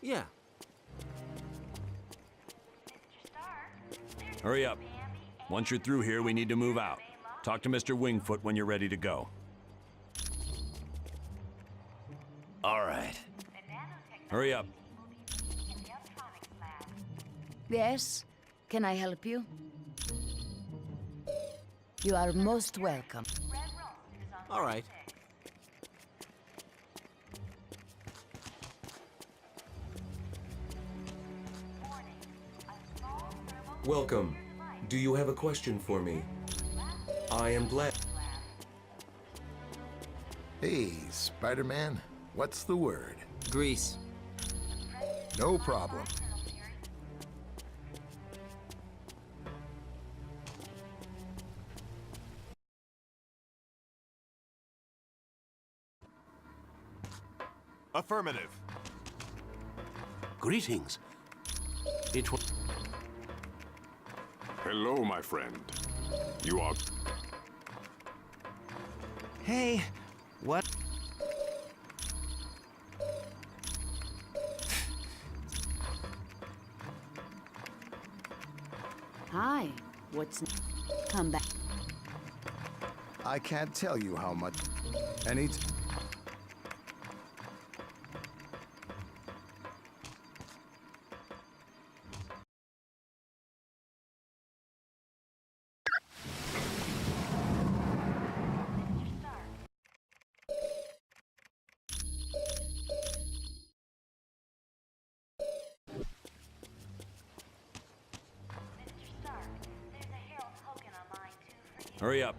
Yeah. Hurry up. Once you're through here, we need to move out. Talk to Mr. Wingfoot when you're ready to go. All right. Hurry up. Yes? Can I help you? You are most welcome. All right. Welcome. Do you have a question for me? I am glad. Hey, Spider-Man, what's the word? Grease. No problem. Affirmative. Greetings. It was... Hello, my friend. You are... Hey, what? Hi. What's... Come back. I can't tell you how much. Any. Hurry up.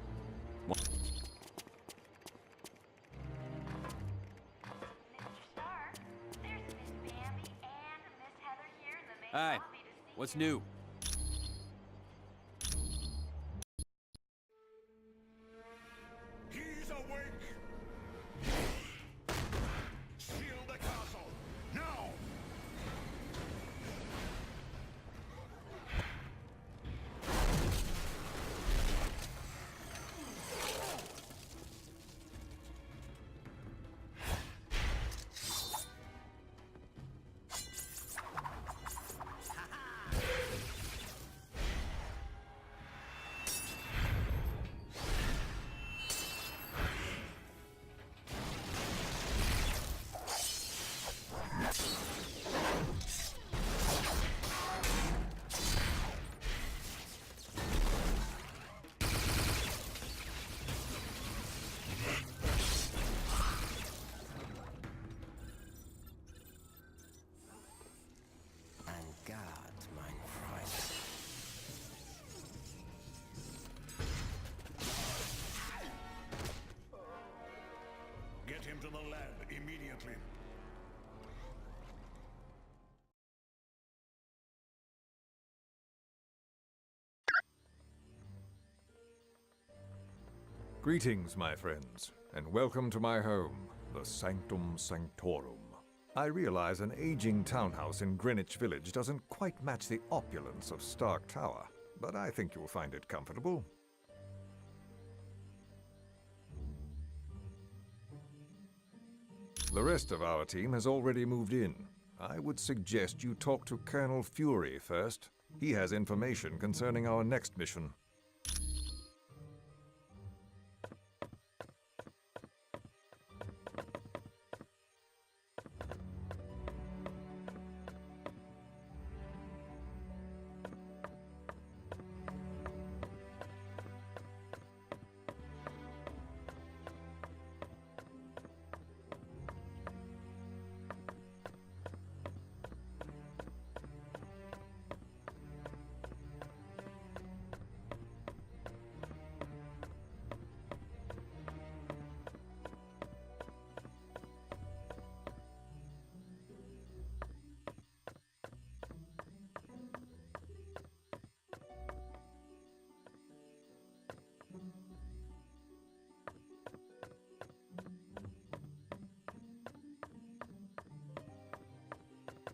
Hi. What's new? He's awake! Shield the castle! Now! Get him to the lab immediately. Greetings, my friends, and welcome to my home, the Sanctum Sanctorum. I realize an aging townhouse in Greenwich Village doesn't quite match the opulence of Stark Tower, but I think you'll find it comfortable. The rest of our team has already moved in. I would suggest you talk to Colonel Fury first. He has information concerning our next mission.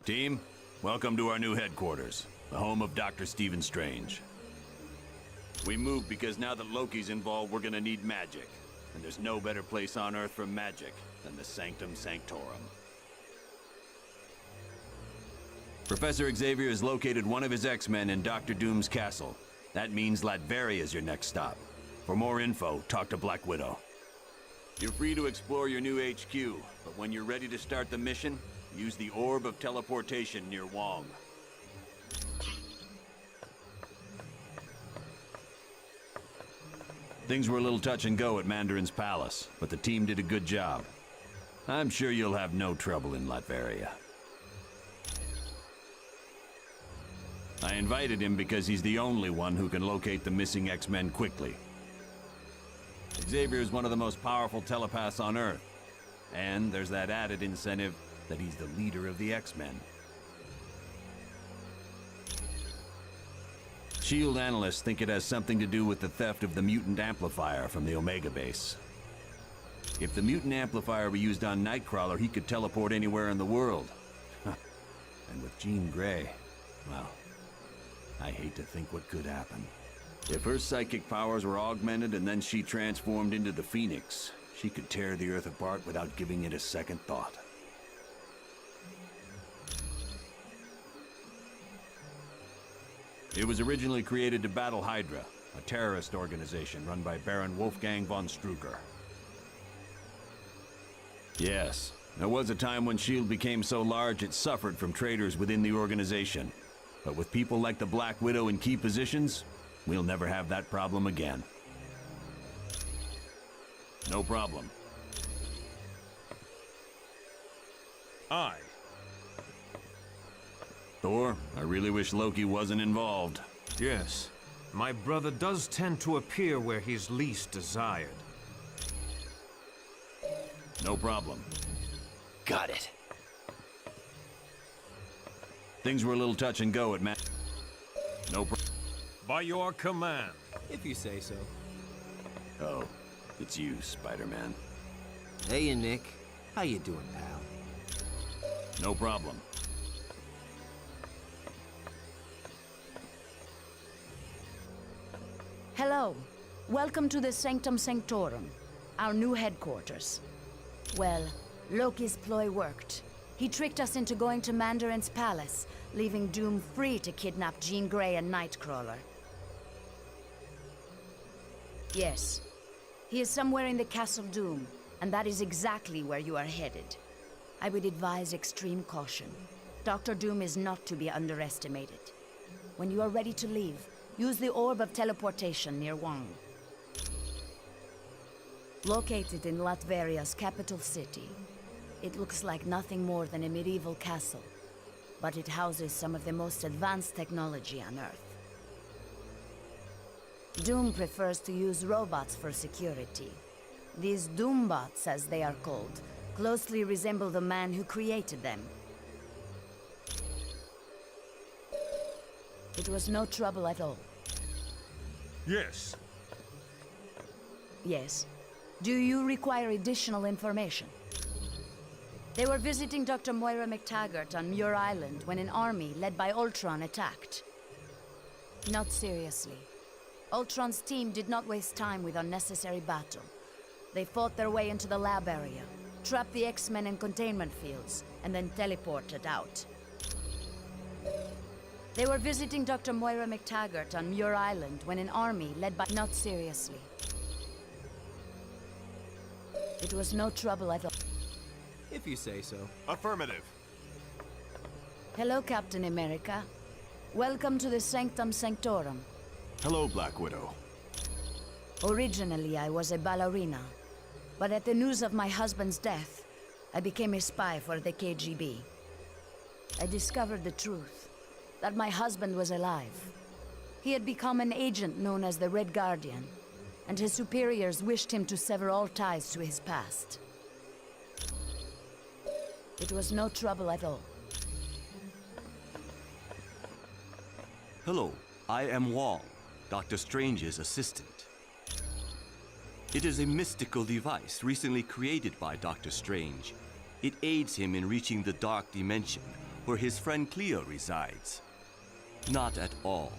Team, welcome to our new headquarters, the home of Dr. Stephen Strange. We moved because now that Loki's involved, we're gonna need magic. And there's no better place on Earth for magic than the Sanctum Sanctorum. Professor Xavier has located one of his X-Men in Dr. Doom's castle. That means Latveria is your next stop. For more info, talk to Black Widow. You're free to explore your new HQ, but when you're ready to start the mission, use the Orb of Teleportation near Wong. Things were a little touch and go at Mandarin's palace, but the team did a good job. I'm sure you'll have no trouble in Latveria. I invited him because he's the only one who can locate the missing X-Men quickly. Xavier is one of the most powerful telepaths on Earth. And there's that added incentive that he's the leader of the X-Men. SHIELD analysts think it has something to do with the theft of the mutant amplifier from the Omega base. If the mutant amplifier were used on Nightcrawler, he could teleport anywhere in the world. And with Jean Grey, well, I hate to think what could happen. If her psychic powers were augmented and then she transformed into the Phoenix, she could tear the Earth apart without giving it a second thought. It was originally created to battle Hydra, a terrorist organization run by Baron Wolfgang von Strucker. Yes, there was a time when SHIELD became so large it suffered from traitors within the organization. But with people like the Black Widow in key positions, we'll never have that problem again. No problem. Aye. Thor, I really wish Loki wasn't involved. Yes. My brother does tend to appear where he's least desired. No problem. Got it. Things were a little touch and go at No problem. By your command. If you say so. Oh, it's you, Spider-Man. Hey, Nick. How you doing, pal? No problem. Hello. Welcome to the Sanctum Sanctorum, our new headquarters. Well, Loki's ploy worked. He tricked us into going to Mandarin's palace, leaving Doom free to kidnap Jean Grey and Nightcrawler. Yes. He is somewhere in the Castle Doom, and that is exactly where you are headed. I would advise extreme caution. Dr. Doom is not to be underestimated. When you are ready to leave, use the Orb of Teleportation near Wong. Located in Latveria's capital city, it looks like nothing more than a medieval castle, but it houses some of the most advanced technology on Earth. Doom prefers to use robots for security. These Doombots, as they are called, closely resemble the man who created them. It was no trouble at all. Yes. Yes. Do you require additional information? They were visiting Dr. Moira McTaggart on Muir Island when an army led by Ultron attacked. Not seriously. Ultron's team did not waste time with unnecessary battle. They fought their way into the lab area, trapped the X-Men in containment fields, and then teleported out. They were visiting Dr. Moira McTaggart on Muir Island when an army led by... Not seriously. It was no trouble at all. If you say so. Affirmative. Hello, Captain America. Welcome to the Sanctum Sanctorum. Hello, Black Widow. Originally, I was a ballerina. But at the news of my husband's death, I became a spy for the KGB. I discovered the truth, that my husband was alive. He had become an agent known as the Red Guardian, and his superiors wished him to sever all ties to his past. It was no trouble at all. Hello, I am Wong, Dr. Strange's assistant. It is a mystical device recently created by Dr. Strange. It aids him in reaching the dark dimension, where his friend Cleo resides. Not at all.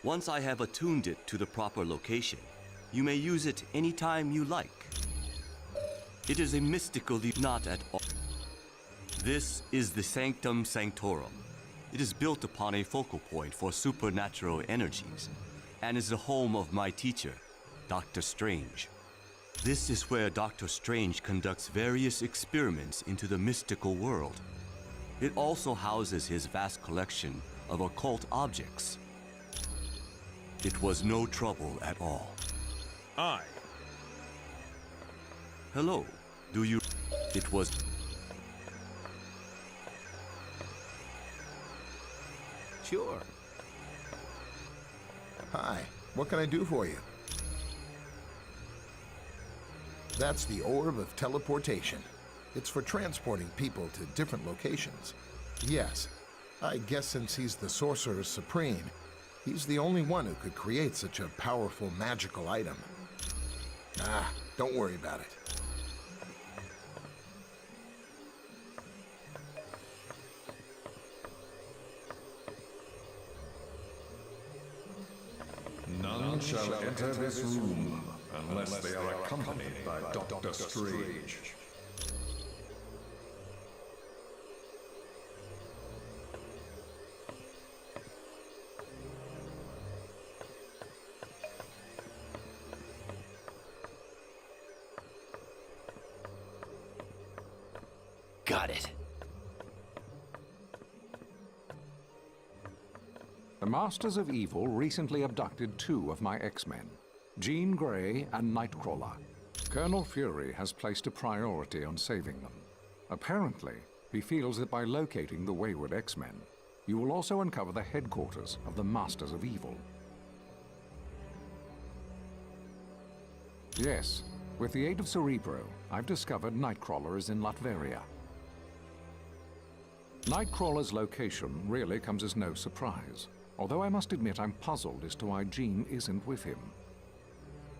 Once I have attuned it to the proper location, you may use it anytime you like. It is a mystical not at all. This is the Sanctum Sanctorum. It is built upon a focal point for supernatural energies, and is the home of my teacher, Dr. Strange. This is where Dr. Strange conducts various experiments into the mystical world. It also houses his vast collection of occult objects. It was no trouble at all. Aye. Hello, do you... It was... Sure. Hi, what can I do for you? That's the Orb of Teleportation. It's for transporting people to different locations. Yes, I guess since he's the Sorcerer Supreme, he's the only one who could create such a powerful magical item. Ah, don't worry about it. None shall enter this room unless they are accompanied by Dr. Strange. Got it. The Masters of Evil recently abducted 2 of my X-Men, Jean Grey and Nightcrawler. Colonel Fury has placed a priority on saving them. Apparently, he feels that by locating the wayward X-Men, you will also uncover the headquarters of the Masters of Evil. Yes, with the aid of Cerebro, I've discovered Nightcrawler is in Latveria. Nightcrawler's location really comes as no surprise, although I must admit I'm puzzled as to why Jean isn't with him.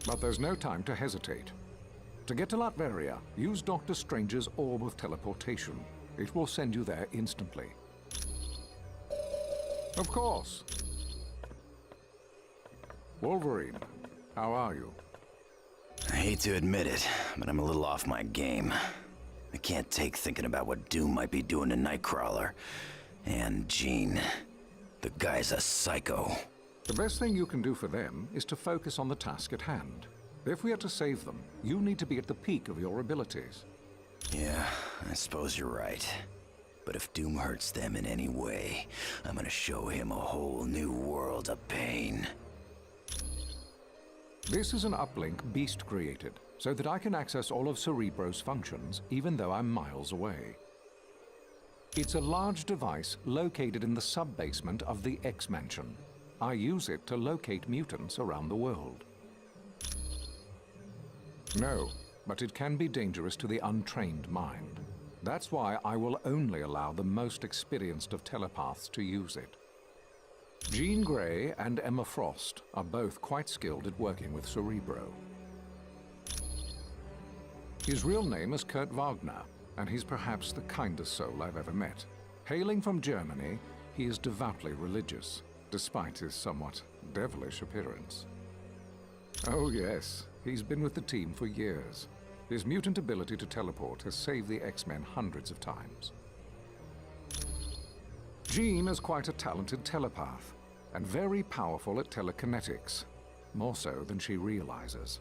But there's no time to hesitate. To get to Latveria, use Dr. Strange's Orb of Teleportation. It will send you there instantly. Of course. Wolverine, how are you? I hate to admit it, but I'm a little off my game. I can't take thinking about what Doom might be doing to Nightcrawler. And Jean. The guy's a psycho. The best thing you can do for them is to focus on the task at hand. If we are to save them, you need to be at the peak of your abilities. Yeah, I suppose you're right. But if Doom hurts them in any way, I'm gonna show him a whole new world of pain. This is an uplink Beast created, so that I can access all of Cerebro's functions, even though I'm miles away. It's a large device located in the sub-basement of the X-Mansion. I use it to locate mutants around the world. No, but it can be dangerous to the untrained mind. That's why I will only allow the most experienced of telepaths to use it. Jean Grey and Emma Frost are both quite skilled at working with Cerebro. His real name is Kurt Wagner, and he's perhaps the kindest soul I've ever met. Hailing from Germany, he is devoutly religious, despite his somewhat devilish appearance. Oh yes, he's been with the team for years. His mutant ability to teleport has saved the X-Men hundreds of times. Jean is quite a talented telepath, and very powerful at telekinetics, more so than she realizes.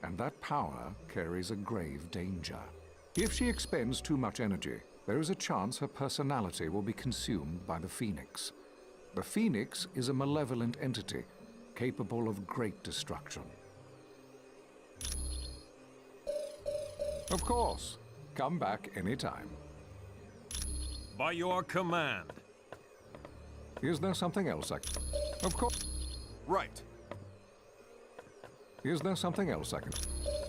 And that power carries a grave danger. If she expends too much energy, there is a chance her personality will be consumed by the Phoenix. The Phoenix is a malevolent entity, capable of great destruction. Of course. Come back anytime. By your command. Is there something else I can... Of course. Right. Is there something else I can...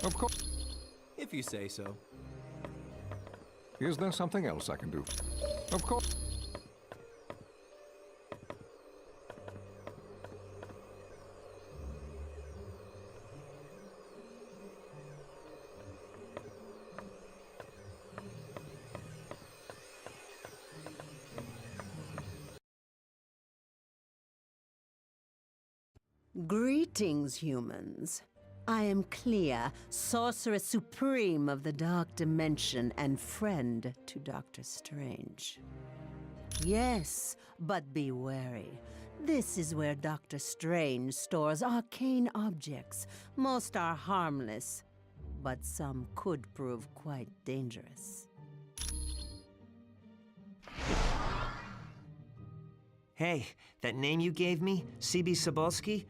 Of course. If you say so. Is there something else I can do? Of course. Greetings, humans. I am Clea, Sorcerer Supreme of the Dark Dimension and friend to Dr. Strange. Yes, but be wary. This is where Dr. Strange stores arcane objects. Most are harmless, but some could prove quite dangerous. Hey, that name you gave me, C.B. Sobolski,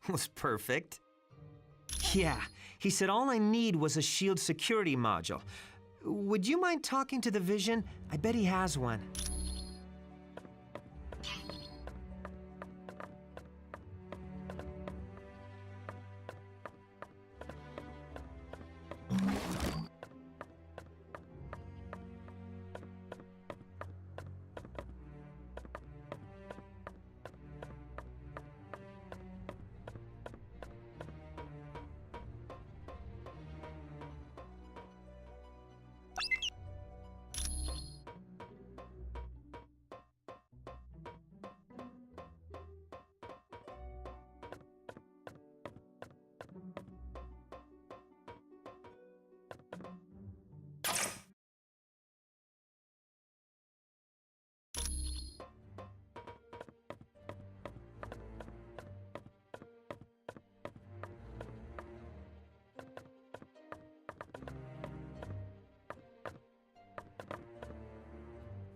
was perfect. Yeah, he said all I need was a shield security module. Would you mind talking to the Vision? I bet he has one.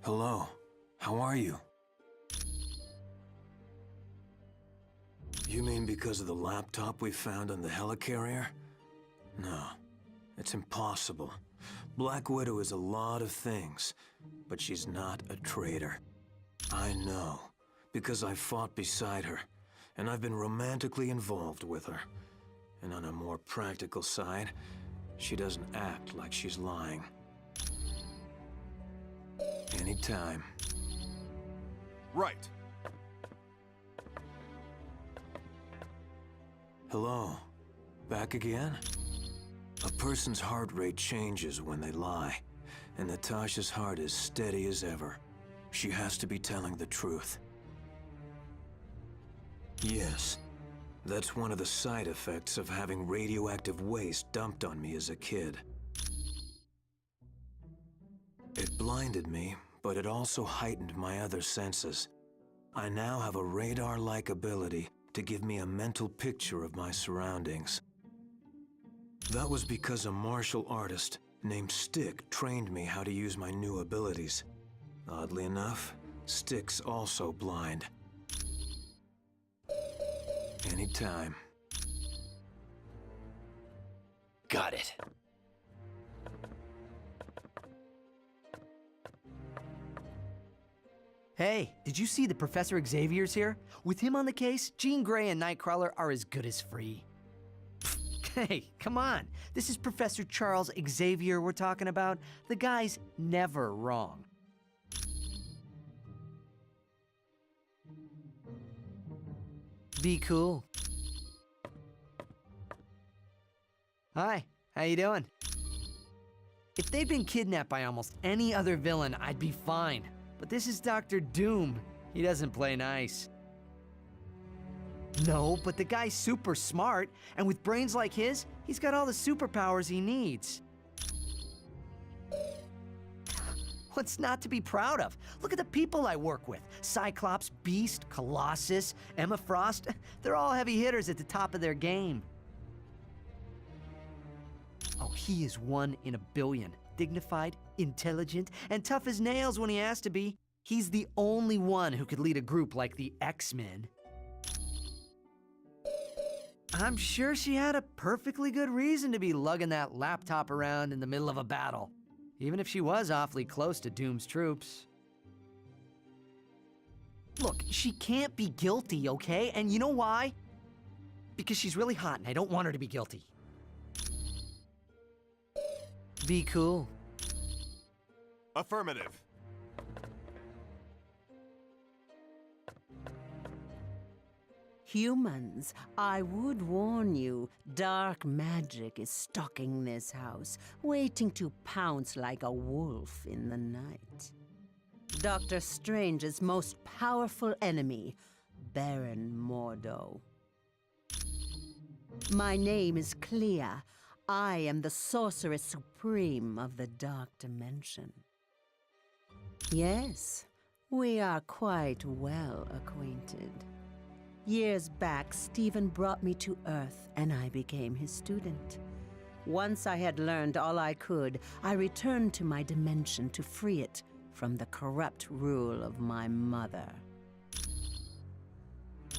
Hello. How are you? You mean because of the laptop we found on the helicarrier? No, it's impossible. Black Widow is a lot of things, but she's not a traitor. I know, because I fought beside her, and I've been romantically involved with her. And on a more practical side, she doesn't act like she's lying. Anytime. Right. Hello. Back again? A person's heart rate changes when they lie, and Natasha's heart is steady as ever. She has to be telling the truth. Yes, that's one of the side effects of having radioactive waste dumped on me as a kid. It blinded me, but it also heightened my other senses. I now have a radar-like ability to give me a mental picture of my surroundings. That was because a martial artist named Stick trained me how to use my new abilities. Oddly enough, Stick's also blind. Anytime. Got it. Hey, did you see that Professor Xavier's here? With him on the case, Jean Grey and Nightcrawler are as good as free. Hey, come on. This is Professor Charles Xavier we're talking about. The guy's never wrong. Be cool. Hi, how you doing? If they'd been kidnapped by almost any other villain, I'd be fine. But this is Dr. Doom. He doesn't play nice. No, but the guy's super smart, and with brains like his, he's got all the superpowers he needs. What's not to be proud of? Look at the people I work with. Cyclops, Beast, Colossus, Emma Frost. They're all heavy hitters at the top of their game. Oh, he is one in a billion. Dignified, intelligent, and tough as nails when he has to be. He's the only one who could lead a group like the X-Men. I'm sure she had a perfectly good reason to be lugging that laptop around in the middle of a battle, even if she was awfully close to Doom's troops. Look, she can't be guilty, okay? And you know why? Because she's really hot and I don't want her to be guilty. Be cool. Affirmative. Humans, I would warn you, dark magic is stalking this house, waiting to pounce like a wolf in the night. Dr. Strange's most powerful enemy, Baron Mordo. My name is Clea. I am the Sorceress Supreme of the Dark Dimension. Yes, We are quite well acquainted. Years back, Stephen brought me to Earth, and I became his student. Once I had learned all I could, I returned to my dimension to free it from the corrupt rule of my mother.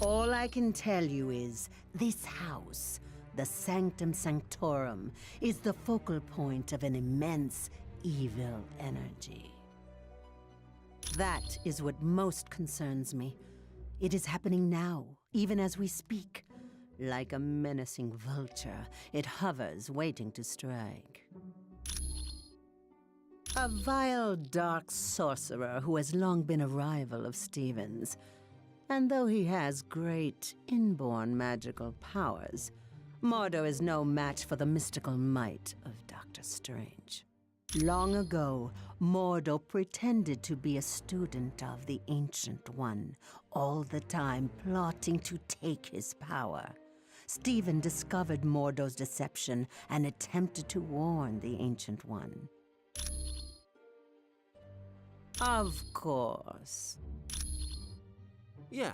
All I can tell you is, this house, the Sanctum Sanctorum, is the focal point of an immense evil energy. That is what most concerns me. It is happening now, even as we speak. Like a menacing vulture, it hovers, waiting to strike. A vile, dark sorcerer who has long been a rival of Stephen's. And though he has great inborn magical powers, Mordo is no match for the mystical might of Dr. Strange. Long ago, Mordo pretended to be a student of the Ancient One, all the time plotting to take his power. Stephen discovered Mordo's deception and attempted to warn the Ancient One. Of course. Yeah.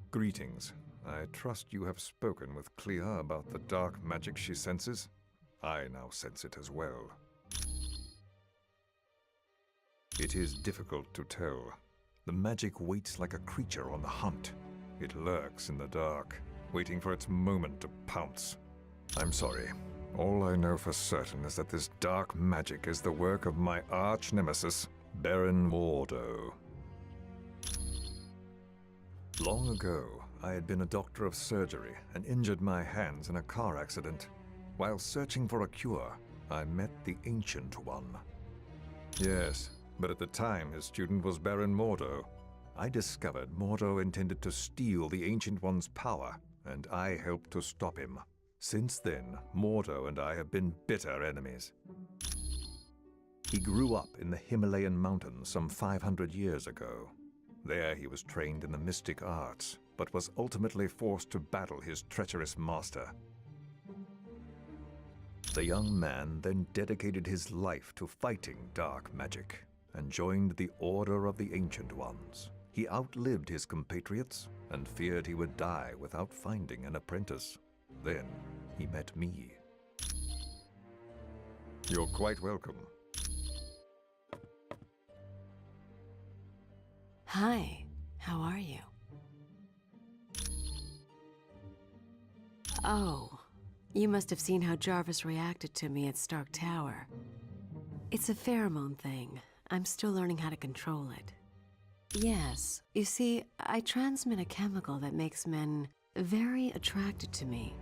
Greetings. I trust you have spoken with Clea about the dark magic she senses. I now sense it as well. It is difficult to tell. The magic waits like a creature on the hunt. It lurks in the dark, waiting for its moment to pounce. I'm sorry. All I know for certain is that this dark magic is the work of my arch-nemesis, Baron Mordo. Long ago, I had been a doctor of surgery and injured my hands in a car accident. While searching for a cure, I met the Ancient One. Yes, but at the time his student was Baron Mordo. I discovered Mordo intended to steal the Ancient One's power, and I helped to stop him. Since then, Mordo and I have been bitter enemies. He grew up in the Himalayan mountains some 500 years ago. There he was trained in the mystic arts, but was ultimately forced to battle his treacherous master. The young man then dedicated his life to fighting dark magic, and joined the Order of the Ancient Ones. He outlived his compatriots, and feared he would die without finding an apprentice. Then he met me. You're quite welcome. Hi, how are you? Oh, you must have seen how Jarvis reacted to me at Stark Tower. It's a pheromone thing. I'm still learning how to control it. Yes, you see, I transmit a chemical that makes men very attracted to me.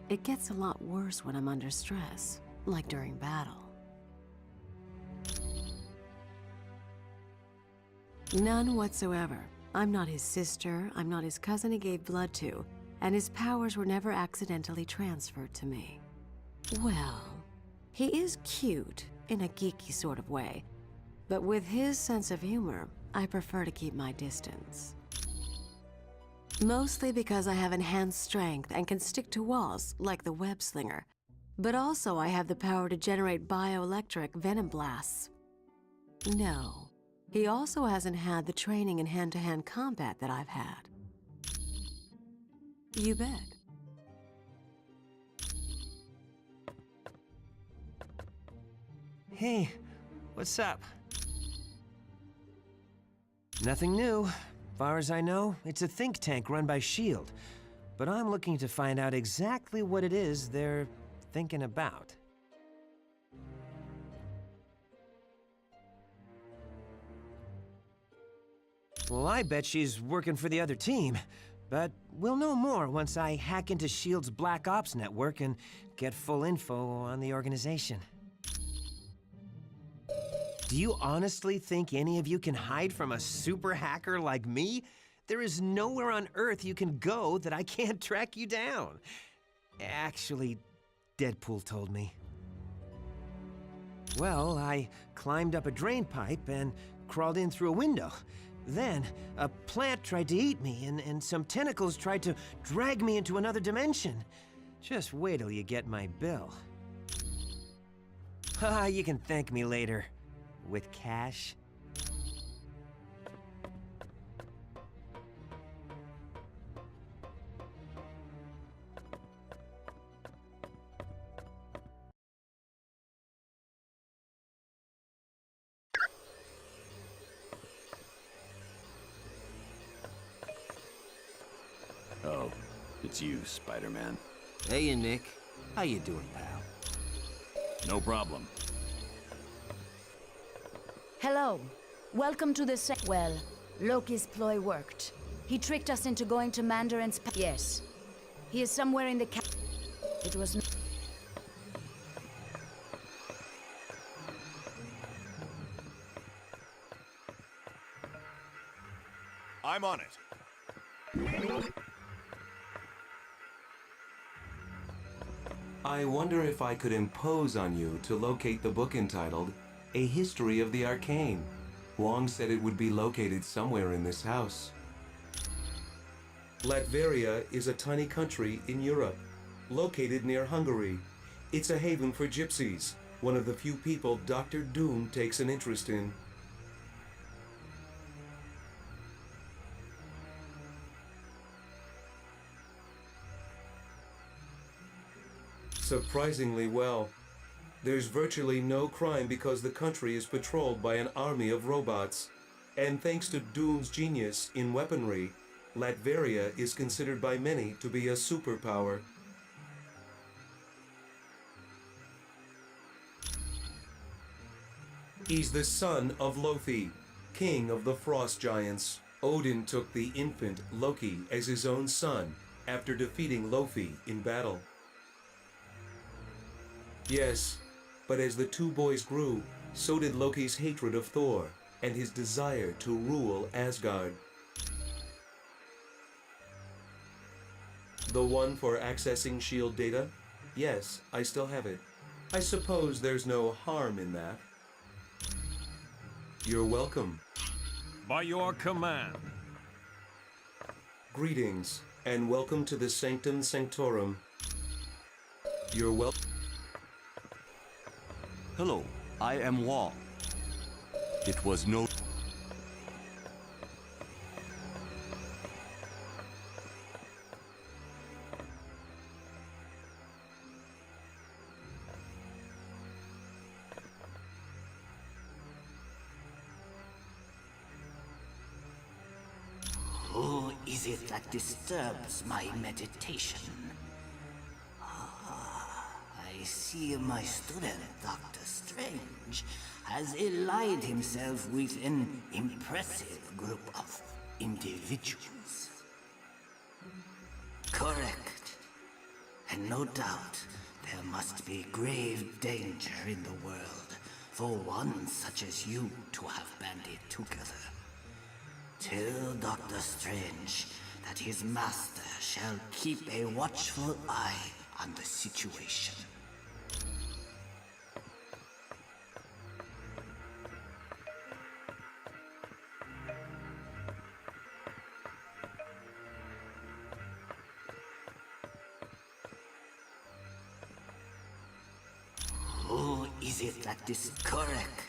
It gets a lot worse when I'm under stress, like during battle. None whatsoever. I'm not his sister, I'm not his cousin he gave blood to, and his powers were never accidentally transferred to me. Well, he is cute, in a geeky sort of way, but with his sense of humor, I prefer to keep my distance. Mostly because I have enhanced strength and can stick to walls, like the web slinger, but also I have the power to generate bioelectric venom blasts. No. He also hasn't had the training in hand-to-hand combat that I've had. You bet. Hey, what's up? Nothing new. Far as I know, it's a think tank run by S.H.I.E.L.D. But I'm looking to find out exactly what it is they're thinking about. Well, I bet she's working for the other team. But we'll know more once I hack into S.H.I.E.L.D.'s Black Ops network and get full info on the organization. Do you honestly think any of you can hide from a super hacker like me? There is nowhere on Earth you can go that I can't track you down. Actually, Deadpool told me. Well, I climbed up a drain pipe and crawled in through a window. Then, a plant tried to eat me, and some tentacles tried to drag me into another dimension. Just wait till you get my bill. Haha, you can thank me later. with cash? Oh, it's you, Spider-Man. Hey, Nick. How you doing, pal? No problem. Hello. Welcome to the Well, Loki's ploy worked. He tricked us into going to Mandarin's Yes. He is somewhere in the It was... I'm on it. I wonder if I could impose on you to locate the book entitled A History of the Arcane. Wong said it would be located somewhere in this house. Latveria is a tiny country in Europe, located near Hungary. It's a haven for gypsies, one of the few people Dr. Doom takes an interest in. Surprisingly well. There's virtually no crime because the country is patrolled by an army of robots. And thanks to Doom's genius in weaponry, Latveria is considered by many to be a superpower. He's the son of Loki, king of the frost giants. Odin took the infant Loki as his own son after defeating Loki in battle. Yes, but as the two boys grew, so did Loki's hatred of Thor and his desire to rule Asgard. The one for accessing S.H.I.E.L.D. data? Yes, I still have it. I suppose there's no harm in that. You're welcome. By your command. Greetings, and welcome to the Sanctum Sanctorum. You're welcome. Hello, I am Wong. It was no... Who is it that disturbs my meditation? I see my student, Dr. Strange, has allied himself with an impressive group of individuals. Correct. And no doubt, there must be grave danger in the world for one such as you to have banded together. Tell Dr. Strange that his master shall keep a watchful eye on the situation. Who is it that is correct?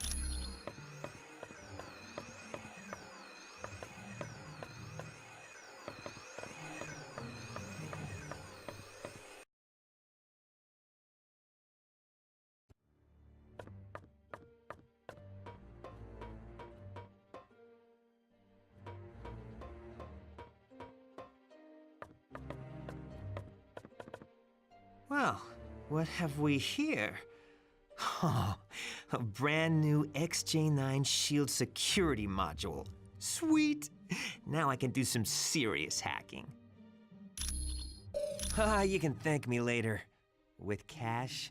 Well, what have we here? Oh, a brand new XJ9 S.H.I.E.L.D. security module. Sweet! Now I can do some serious hacking. You can thank me later. With cash?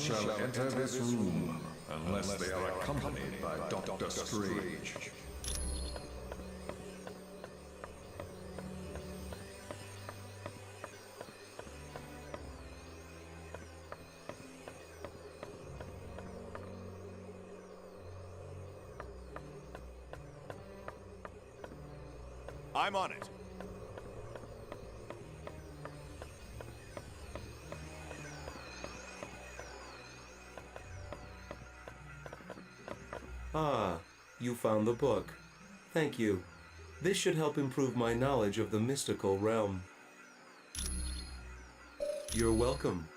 shall enter this room unless they are accompanied by Dr. Strange. I'm on it. Ah, you found the book. Thank you. This should help improve my knowledge of the mystical realm. You're welcome.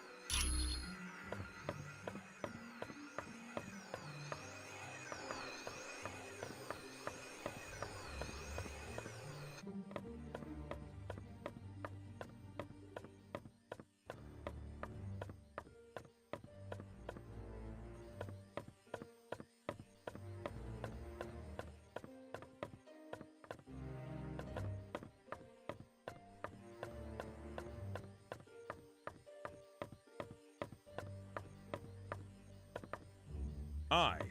I